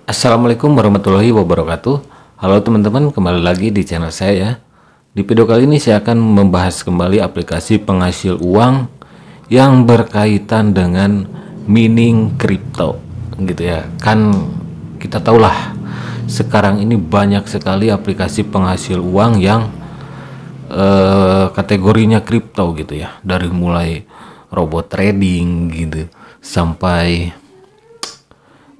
Assalamualaikum warahmatullahi wabarakatuh. Halo teman-teman, kembali lagi di channel saya ya. Di video kali ini saya akan membahas kembali aplikasi penghasil uang yang berkaitan dengan mining kripto gitu ya. Kan kita tahulah sekarang ini banyak sekali aplikasi penghasil uang yang kategorinya kripto gitu ya. Dari mulai robot trading gitu sampai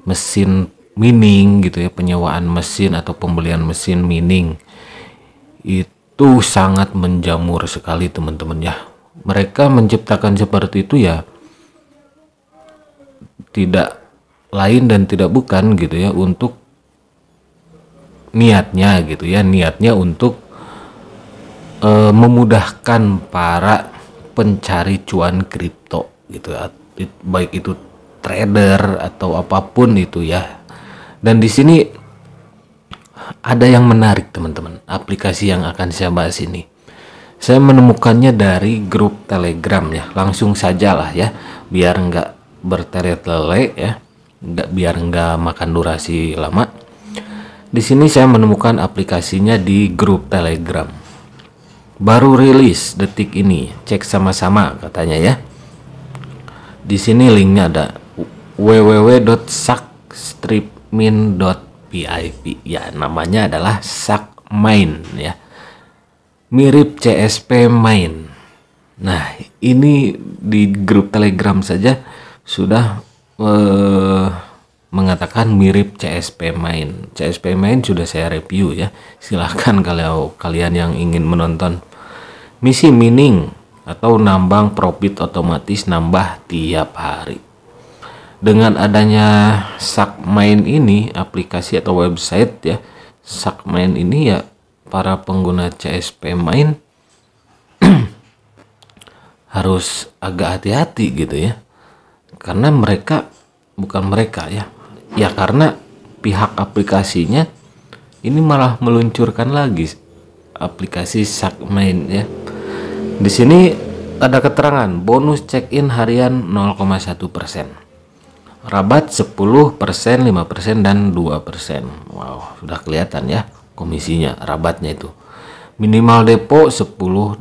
mesin mining gitu ya, penyewaan mesin atau pembelian mesin mining itu sangat menjamur sekali teman-teman ya. Mereka menciptakan seperti itu ya tidak lain dan tidak bukan gitu ya, untuk niatnya gitu ya, niatnya untuk memudahkan para pencari cuan kripto gitu ya, baik itu trader atau apapun itu ya. Dan di sini ada yang menarik teman-teman, aplikasi yang akan saya bahas ini. Saya menemukannya dari grup Telegram ya, langsung saja lah ya, biar nggak bertele-tele ya, biar nggak makan durasi lama. Di sini saya menemukan aplikasinya di grup Telegram. Baru rilis detik ini, cek sama-sama katanya ya. Di sini linknya ada www.sakstripmin.pip ya, namanya adalah Sakmain ya, mirip CSP Main. Nah ini di grup Telegram saja sudah mengatakan mirip CSP Main. CSP Main sudah saya review ya, silahkan kalau kalian yang ingin menonton misi mining atau nambang profit otomatis nambah tiap hari. Dengan adanya Sakmain ini, aplikasi atau website ya, Sakmain ini ya, para pengguna CSP Main harus agak hati-hati gitu ya. Karena karena pihak aplikasinya ini malah meluncurkan lagi aplikasi Sakmain ya. Di sini ada keterangan bonus check-in harian 0,1%. Rabat 10%, 5%, dan 2%. Wow, sudah kelihatan ya komisinya, rabatnya itu. Minimal depo $10.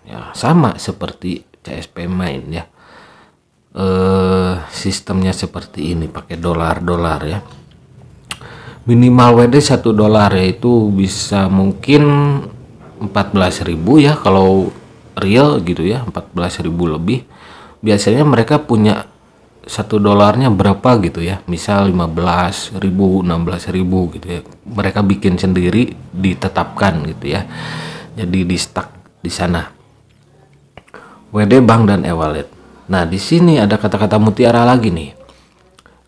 Ya, sama seperti CSP Main ya. Sistemnya seperti ini, pakai dolar ya. Minimal WD $1 yaitu bisa mungkin 14.000 ya, kalau real gitu ya, 14.000 lebih. Biasanya mereka punya $1 berapa gitu ya, misal 15.000, 16.000 gitu ya, mereka bikin sendiri, ditetapkan gitu ya, jadi di stuck di sana. WD Bank dan e-wallet. Nah di sini ada kata-kata mutiara lagi nih,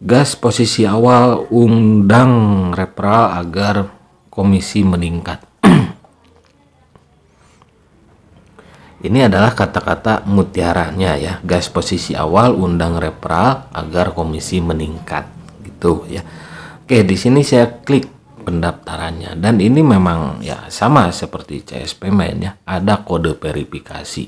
gas posisi awal, undang referral agar komisi meningkat. Ini adalah kata-kata mutiaranya ya, gas posisi awal, undang referral agar komisi meningkat gitu ya. Oke, di sini saya klik pendaftarannya dan ini memang ya sama seperti CSP Main ya, ada kode verifikasi.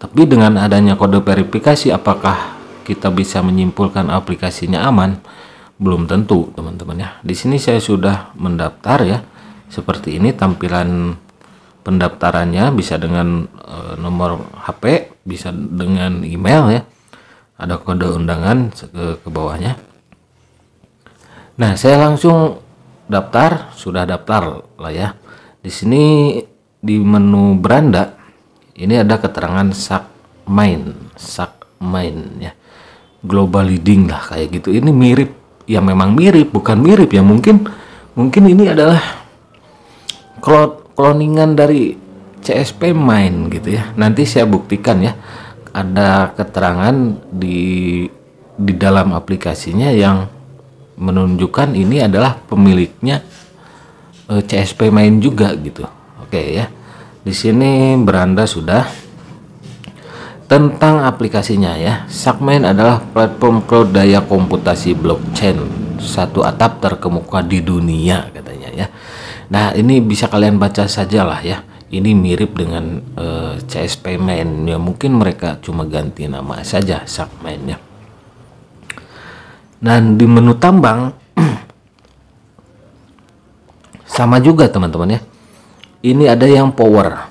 Tapi dengan adanya kode verifikasi, apakah kita bisa menyimpulkan aplikasinya aman? Belum tentu teman-teman ya. Di sini saya sudah mendaftar ya, seperti ini tampilan pendaftarannya, bisa dengan nomor HP, bisa dengan email ya, ada kode undangan ke bawahnya. Nah saya langsung daftar, sudah daftar lah ya. Di sini di menu beranda ini ada keterangan Sakmain ya, global leading lah kayak gitu. Ini mirip ya, memang mirip, bukan mirip ya, mungkin ini adalah cloningan dari CSP Main gitu ya. Nanti saya buktikan ya, ada keterangan di dalam aplikasinya yang menunjukkan ini adalah pemiliknya CSP Main juga gitu. Oke ya. Di sini beranda sudah. Tentang aplikasinya ya, Sakmain adalah platform cloud daya komputasi blockchain satu atap terkemuka di dunia katanya ya. Nah ini bisa kalian baca sajalah ya, ini mirip dengan CSP Main ya, mungkin mereka cuma ganti nama saja Sakmain ya. Dan di menu tambang Sama juga teman-teman ya. Ini ada yang power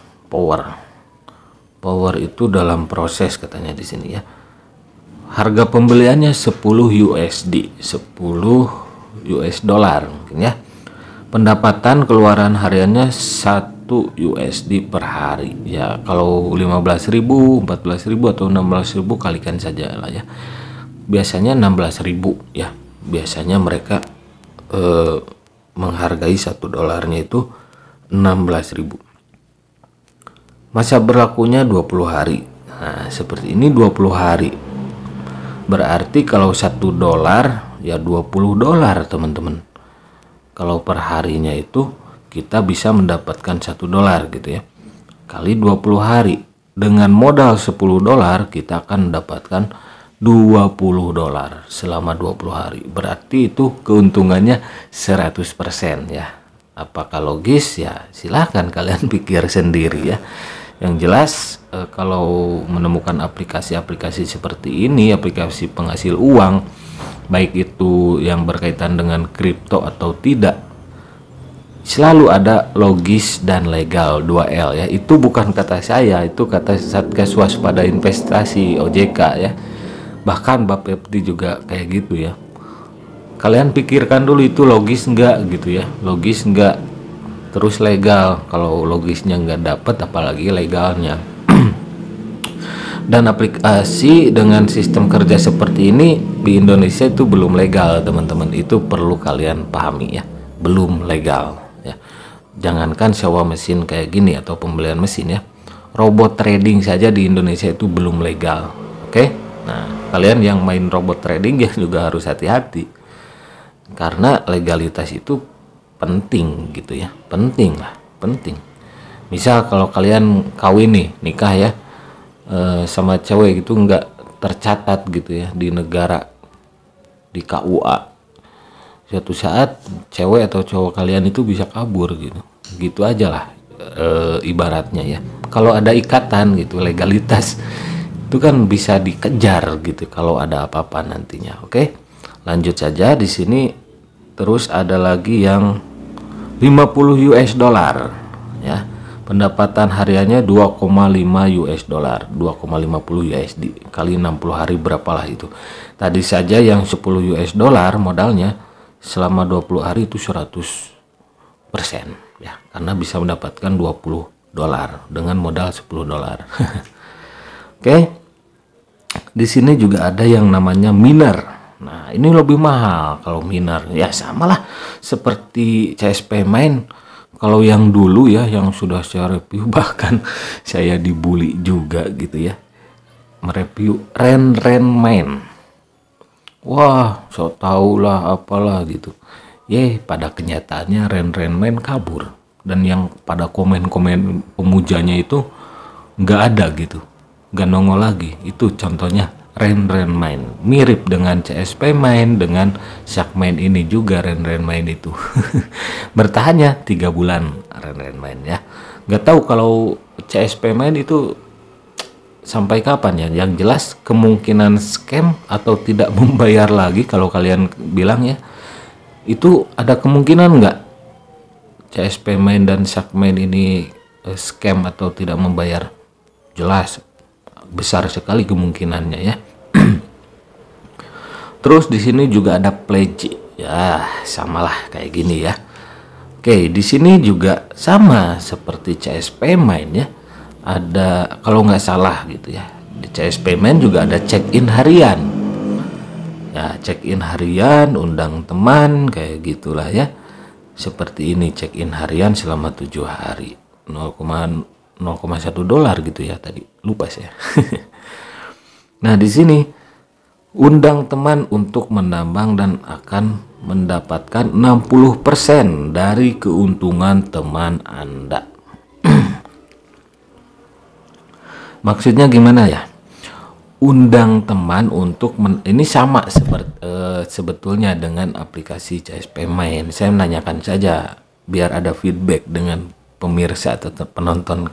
itu dalam proses katanya di sini ya. Harga pembeliannya 10 US dollar mungkin ya. Pendapatan keluaran hariannya 1 USD per hari ya. Kalau 15.000, 14.000 atau 16.000 kalikan saja lah ya. Biasanya 16.000 ya. Biasanya mereka menghargai 1 dolarnya itu 16.000. Masa berlakunya 20 hari. Nah, seperti ini 20 hari. Berarti kalau 1 dolar ya 20 dolar teman-teman. Kalau per harinya itu kita bisa mendapatkan 1 dolar gitu ya. Kali 20 hari. Dengan modal 10 dolar kita akan mendapatkan 20 dolar selama 20 hari. Berarti itu keuntungannya 100% ya. Apakah logis ya? Silahkan kalian pikir sendiri ya. Yang jelas kalau menemukan aplikasi-aplikasi seperti ini, aplikasi penghasil uang, baik itu yang berkaitan dengan kripto atau tidak, selalu ada logis dan legal, 2L ya. Itu bukan kata saya, itu kata Satgas Waspada Investasi OJK ya. Bahkan Bapepti juga kayak gitu ya. Kalian pikirkan dulu itu logis enggak gitu ya, logis enggak, terus legal. Kalau logisnya enggak dapat apalagi legalnya. Dan aplikasi dengan sistem kerja seperti ini di Indonesia itu belum legal teman-teman. Itu perlu kalian pahami ya, belum legal ya. Jangankan sewa mesin kayak gini atau pembelian mesin ya, robot trading saja di Indonesia itu belum legal. Oke? Nah, kalian yang main robot trading ya juga harus hati-hati. Karena legalitas itu penting gitu ya, penting. Misal kalau kalian kawin nih, nikah ya, sama cewek gitu nggak tercatat gitu ya di negara, di KUA, suatu saat cewek atau cowok kalian itu bisa kabur gitu aja lah, ibaratnya ya. Kalau ada ikatan gitu, legalitas itu kan bisa dikejar gitu kalau ada apa-apa nantinya. Oke, lanjut saja di sini. Terus ada lagi yang 50 US dollar ya. Pendapatan hariannya 2,5 US dollar, 2,50 USD kali 60 hari berapalah itu. Tadi saja yang 10 US dollar modalnya selama 20 hari itu 100% ya, karena bisa mendapatkan 20 dolar dengan modal 10 dolar. Oke. Di sini juga ada yang namanya miner. Nah, ini lebih mahal kalau miner. Ya samalah seperti CSP main. Kalau yang dulu ya, yang sudah saya review, bahkan saya dibully juga gitu ya, mereview Ren main. Wah, so tau lah apalah gitu. Pada kenyataannya Ren main kabur. Dan yang pada komen-komen pemujanya itu nggak ada gitu, nggak nongol lagi. Itu contohnya Ren main, mirip dengan CSP main, dengan Shark main ini juga Ren main itu. Bertahannya 3 bulan Ren main ya. Nggak tahu kalau CSP main itu sampai kapan ya. Yang jelas kemungkinan scam atau tidak membayar lagi, kalau kalian bilang ya, itu ada kemungkinan nggak CSP main dan Shark main ini scam atau tidak membayar? Jelas besar sekali kemungkinannya ya. Terus di sini juga ada pledge ya, samalah kayak gini ya. Oke, di sini juga sama seperti CSP main ya. Ada, kalau nggak salah gitu ya, di CSP main juga ada check-in harian ya, check-in harian, undang teman kayak gitulah ya. Seperti ini, check-in harian selama 7 hari, 0,1 dolar gitu ya, tadi lupa saya. Nah, di sini undang teman untuk menambang dan akan mendapatkan 60% dari keuntungan teman Anda. Maksudnya gimana ya? Undang teman untuk ini sama seperti sebetulnya dengan aplikasi CSP main. Saya menanyakan saja biar ada feedback dengan pemirsa atau penonton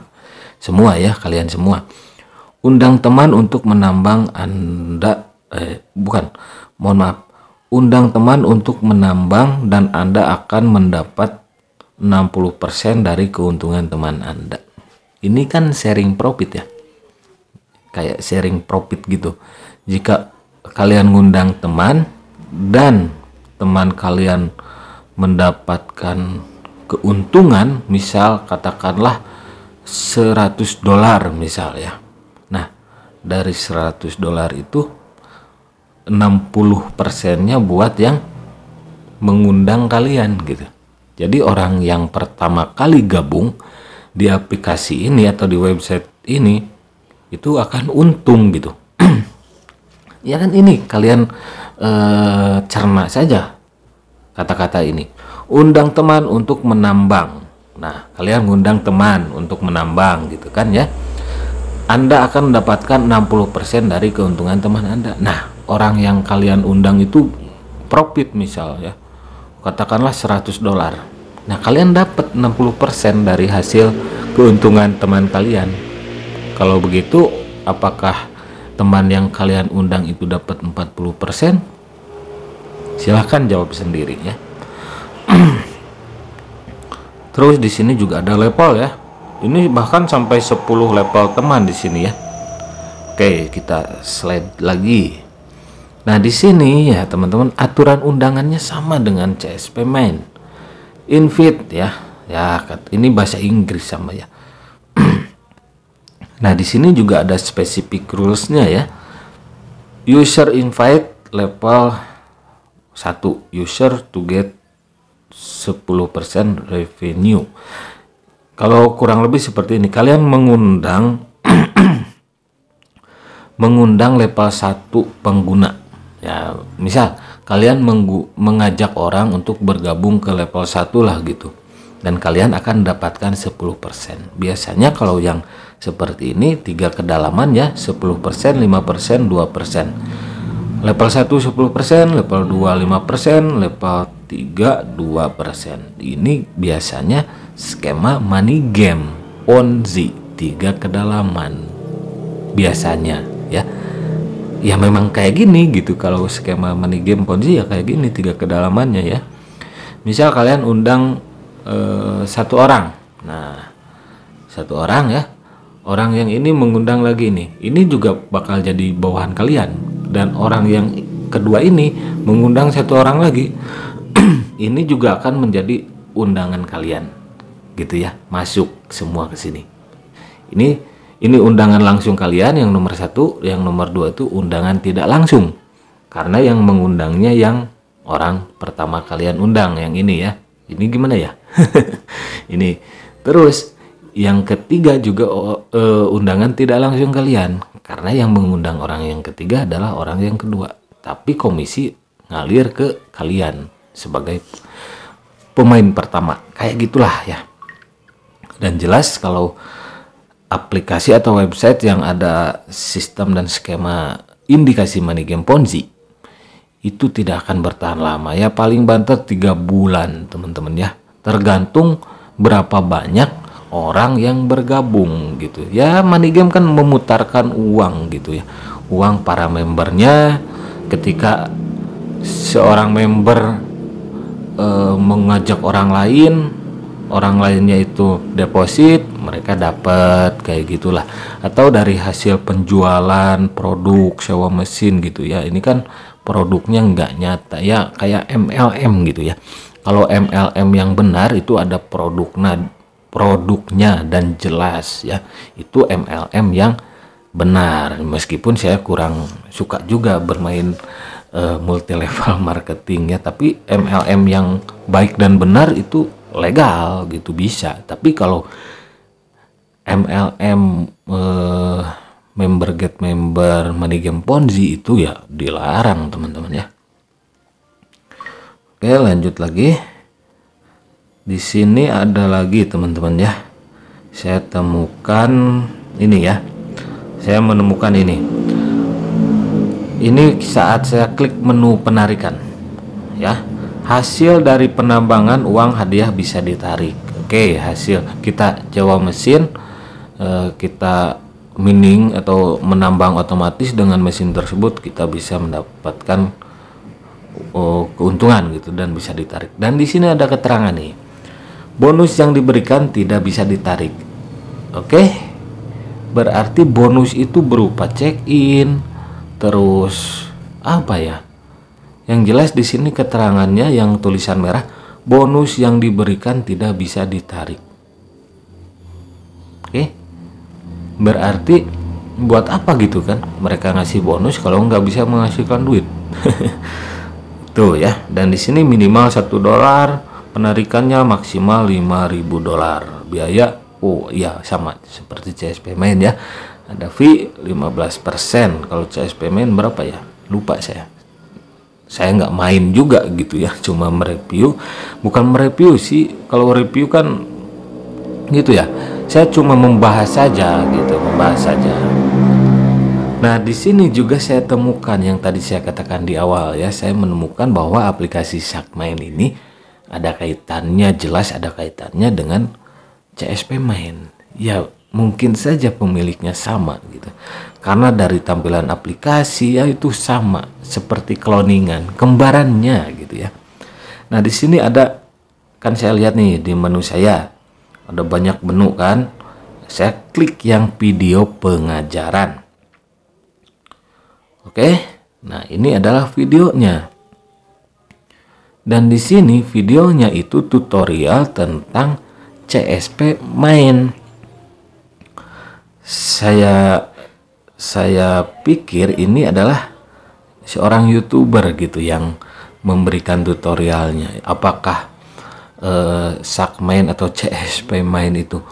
semua ya, kalian semua. Undang teman untuk menambang Undang teman untuk menambang dan Anda akan mendapat 60% dari keuntungan teman Anda. Ini kan sharing profit ya, kayak sharing profit gitu. Jika kalian ngundang teman dan teman kalian mendapatkan keuntungan, misal katakanlah $100 misal ya. Nah, dari $100 itu 60%-nya buat yang mengundang kalian gitu. Jadi orang yang pertama kali gabung di aplikasi ini atau di website ini itu akan untung gitu. Ya kan, ini kalian cerna saja kata-kata ini. Undang teman untuk menambang. Nah, kalian ngundang teman untuk menambang gitu kan ya. Anda akan mendapatkan 60% dari keuntungan teman Anda. Nah, orang yang kalian undang itu profit misal ya, katakanlah $100. Nah, kalian dapat 60% dari hasil keuntungan teman kalian. Kalau begitu, apakah teman yang kalian undang itu dapat 40%? Silahkan jawab sendiri ya. Terus di sini juga ada level ya. Ini bahkan sampai 10 level teman di sini ya. Oke, kita slide lagi. Nah, di sini ya teman-teman, aturan undangannya sama dengan CSP Main. Invite ya. Ya, ini bahasa Inggris sama ya. Nah, di sini juga ada specific rules-nya ya. User invite level 1, user to get 10% revenue. Kalau kurang lebih seperti ini, kalian mengundang level 1 pengguna. Ya, misal kalian mengajak orang untuk bergabung ke level 1 lah gitu. Dan kalian akan mendapatkan 10%. Biasanya kalau yang seperti ini 3 kedalaman ya, 10%, 5%, 2%. Level 1 10%, level 2 5%, level 3 2%. Ini biasanya skema money game Ponzi, 3 kedalaman. Biasanya ya. Ya memang kayak gini gitu, kalau skema money game Ponzi ya kayak gini 3 kedalamannya ya. Misal kalian undang 1 orang. Nah, 1 orang ya. Orang yang ini mengundang lagi nih. Ini juga bakal jadi bawahan kalian. Dan orang yang kedua ini mengundang 1 orang lagi. Ini juga akan menjadi undangan kalian. Gitu ya. Masuk semua ke sini. Ini undangan langsung kalian yang nomor 1, yang nomor 2 itu undangan tidak langsung. Karena yang mengundangnya yang orang pertama kalian undang, yang ini ya. Ini gimana ya? Ini. Terus yang ketiga juga undangan tidak langsung kalian. Karena yang mengundang orang yang ketiga adalah orang yang kedua. Tapi komisi ngalir ke kalian sebagai pemain pertama. Kayak gitulah ya. Dan jelas kalau aplikasi atau website yang ada sistem dan skema indikasi money game Ponzi itu tidak akan bertahan lama ya, paling banter 3 bulan teman-teman ya, tergantung berapa banyak orang yang bergabung gitu ya. Money game kan memutarkan uang gitu ya, uang para membernya. Ketika seorang member mengajak orang lainnya itu deposit, mereka dapat kayak gitulah. Atau dari hasil penjualan produk sewa mesin gitu ya. Ini kan produknya nggak nyata ya, kayak MLM gitu ya. Kalau MLM yang benar itu ada produknya dan jelas ya. Itu MLM yang benar. Meskipun saya kurang suka juga bermain multi level marketing ya, tapi MLM yang baik dan benar itu legal gitu, bisa. Tapi kalau MLM member get member money game Ponzi itu ya dilarang teman-teman ya. Oke, lanjut lagi. Di sini ada lagi teman-teman ya. Saya temukan ini ya. Saya menemukan ini. Ini saat saya klik menu penarikan ya. Hasil dari penambangan uang hadiah bisa ditarik. Oke, hasil kita sewa mesin, kita mining atau menambang otomatis dengan mesin tersebut, kita bisa mendapatkan keuntungan gitu dan bisa ditarik. Dan di sini ada keterangan nih, bonus yang diberikan tidak bisa ditarik. Oke, berarti bonus itu berupa check-in, terus apa ya? Yang jelas di sini keterangannya yang tulisan merah, bonus yang diberikan tidak bisa ditarik. Oke, berarti buat apa gitu kan mereka ngasih bonus kalau nggak bisa menghasilkan duit. Tuh ya, dan di sini minimal $1, penarikannya maksimal $5.000. Biaya, oh iya sama seperti CSP Main ya. Ada fee 15%. Kalau CSP Main berapa ya? Lupa saya. Saya nggak main juga gitu ya, cuma mereview. Bukan mereview sih, kalau review kan gitu ya. Saya cuma membahas saja gitu, membahas saja. Nah, di sini juga saya temukan yang tadi saya katakan di awal ya, saya menemukan bahwa aplikasi Sakmain ini ada kaitannya, jelas ada kaitannya dengan CSP Main. Ya, mungkin saja pemiliknya sama gitu. Karena dari tampilan aplikasi ya itu sama, seperti cloningan, kembarannya gitu ya. Nah, di sini ada, kan saya lihat nih di menu saya ada banyak menu kan. Saya klik yang video pengajaran. Oke, nah ini adalah videonya. Dan di sini videonya itu tutorial tentang CSP Main. Saya pikir ini adalah seorang YouTuber gitu yang memberikan tutorialnya. Apakah Sakmain atau CSP Main itu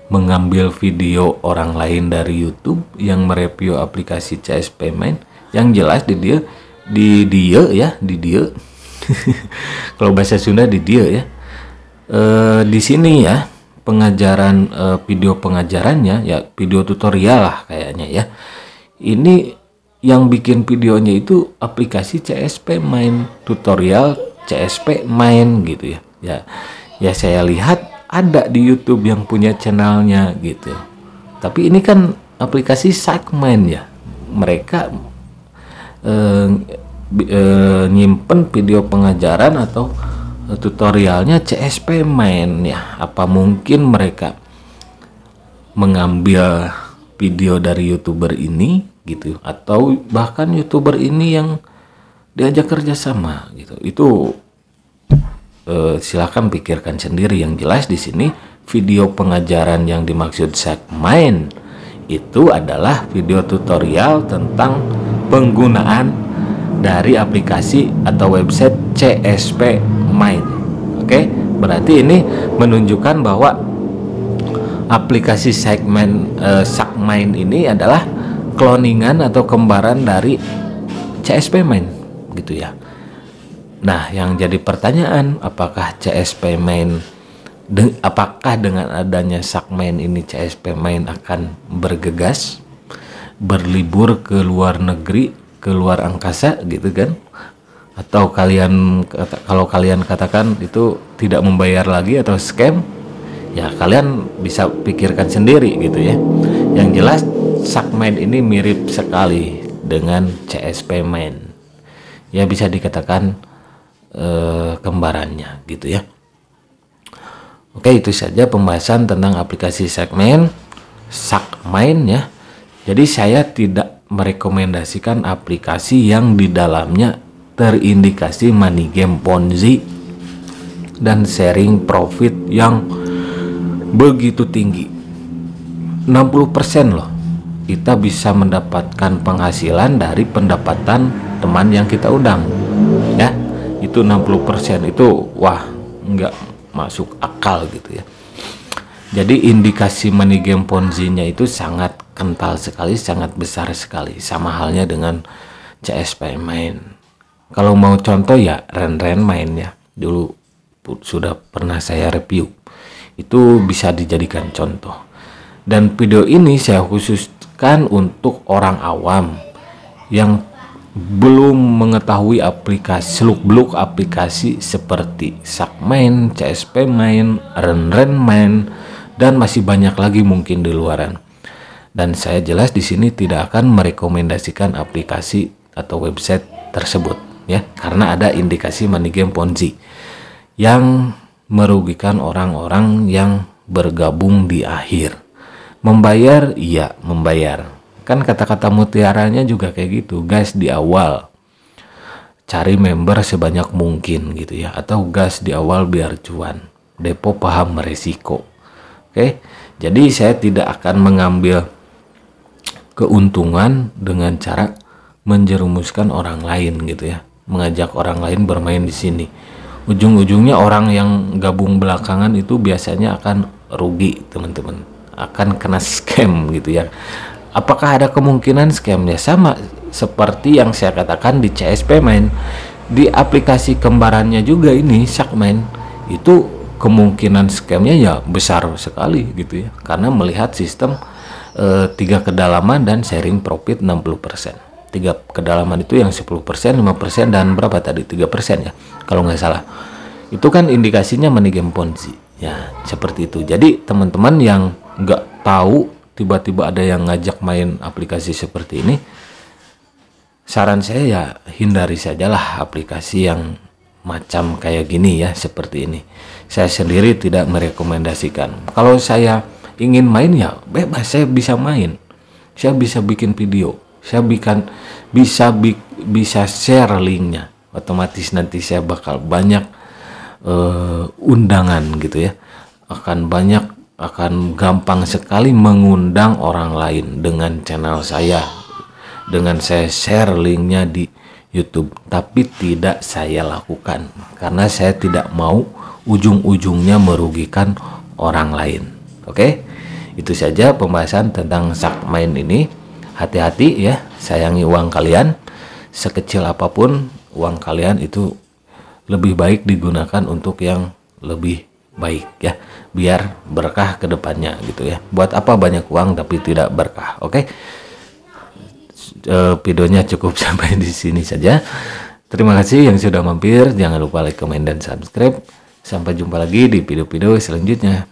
mengambil video orang lain dari YouTube yang mereview aplikasi CSP Main? Yang jelas di dia kalau bahasa Sunda di dia ya. Di sini ya pengajaran, video pengajarannya ya video tutorial lah kayaknya ya. Ini yang bikin videonya itu aplikasi CSP Main, tutorial CSP Main gitu ya. Ya saya lihat ada di YouTube yang punya channelnya gitu. Tapi ini kan aplikasi Sakmain ya. Mereka nyimpen video pengajaran atau tutorialnya CSP Main ya. Apa mungkin mereka mengambil video dari YouTuber ini gitu, atau bahkan YouTuber ini yang diajak kerjasama gitu. Itu silakan pikirkan sendiri. Yang jelas di sini video pengajaran yang dimaksud Sakmain itu adalah video tutorial tentang penggunaan dari aplikasi atau website CSP Main. Oke, berarti ini menunjukkan bahwa aplikasi Sakmain ini adalah cloningan atau kembaran dari CSP Main gitu ya. Nah, yang jadi pertanyaan, apakah CSP Main, apakah dengan adanya Sakmain ini CSP Main akan bergegas, berlibur ke luar negeri, ke luar angkasa gitu kan? Atau kalau kalian katakan itu tidak membayar lagi atau scam, ya kalian bisa pikirkan sendiri gitu ya. Yang jelas Sakmain ini mirip sekali dengan CSP Main. Ya bisa dikatakan kembarannya gitu ya. Oke, itu saja pembahasan tentang aplikasi Sakmain ya. Jadi saya tidak merekomendasikan aplikasi yang di dalamnya terindikasi money game Ponzi dan sharing profit yang begitu tinggi. 60% loh kita bisa mendapatkan penghasilan dari pendapatan teman yang kita undang ya. Itu 60% itu wah nggak masuk akal gitu ya. Jadi indikasi money game Ponzi-nya itu sangat kental sekali, sangat besar sekali, sama halnya dengan CSP Main. Kalau mau contoh ya Ren Main ya, dulu sudah pernah saya review, itu bisa dijadikan contoh. Dan video ini saya khususkan untuk orang awam yang belum mengetahui aplikasi, seluk-beluk aplikasi seperti Sakmain, CSP Main, Ren Main, dan masih banyak lagi mungkin di luaran. Dan saya jelas di sini tidak akan merekomendasikan aplikasi atau website tersebut ya, karena ada indikasi money game Ponzi yang merugikan orang-orang yang bergabung di akhir. Membayar, iya membayar. Kan kata-kata mutiaranya juga kayak gitu, guys, di awal cari member sebanyak mungkin gitu ya, atau gas di awal biar cuan. Depo paham resiko. Oke, jadi saya tidak akan mengambil keuntungan dengan cara menjerumuskan orang lain gitu ya, mengajak orang lain bermain di sini. Ujung-ujungnya orang yang gabung belakangan itu biasanya akan rugi, teman-teman, akan kena scam gitu ya. Apakah ada kemungkinan scamnya? Sama seperti yang saya katakan di CSP Main, di aplikasi kembarannya juga ini Sakmain, itu kemungkinan scamnya ya besar sekali gitu ya, karena melihat sistem 3 kedalaman dan sharing profit 60%. 3 kedalaman itu yang 10%, 5%, dan berapa tadi 3% ya kalau nggak salah. Itu kan indikasinya money game ponzi ya, seperti itu. Jadi teman-teman yang nggak tahu tiba-tiba ada yang ngajak main aplikasi seperti ini, saran saya ya hindari sajalah aplikasi yang macam kayak gini ya, seperti ini. Saya sendiri tidak merekomendasikan. Kalau saya ingin main ya bebas, saya bisa main, saya bisa bikin video, saya bisa share linknya, otomatis nanti saya bakal banyak undangan gitu ya, akan gampang sekali mengundang orang lain dengan channel saya, dengan saya share linknya di YouTube. Tapi tidak saya lakukan karena saya tidak mau ujung-ujungnya merugikan orang lain. Oke, itu saja pembahasan tentang Sakmain ini. Hati-hati ya, sayangi uang kalian. Sekecil apapun uang kalian itu lebih baik digunakan untuk yang lebih baik ya, biar berkah ke depannya gitu ya. Buat apa banyak uang tapi tidak berkah? Oke. Videonya cukup sampai di sini saja. Terima kasih yang sudah mampir. Jangan lupa like, comment, dan subscribe. Sampai jumpa lagi di video-video selanjutnya.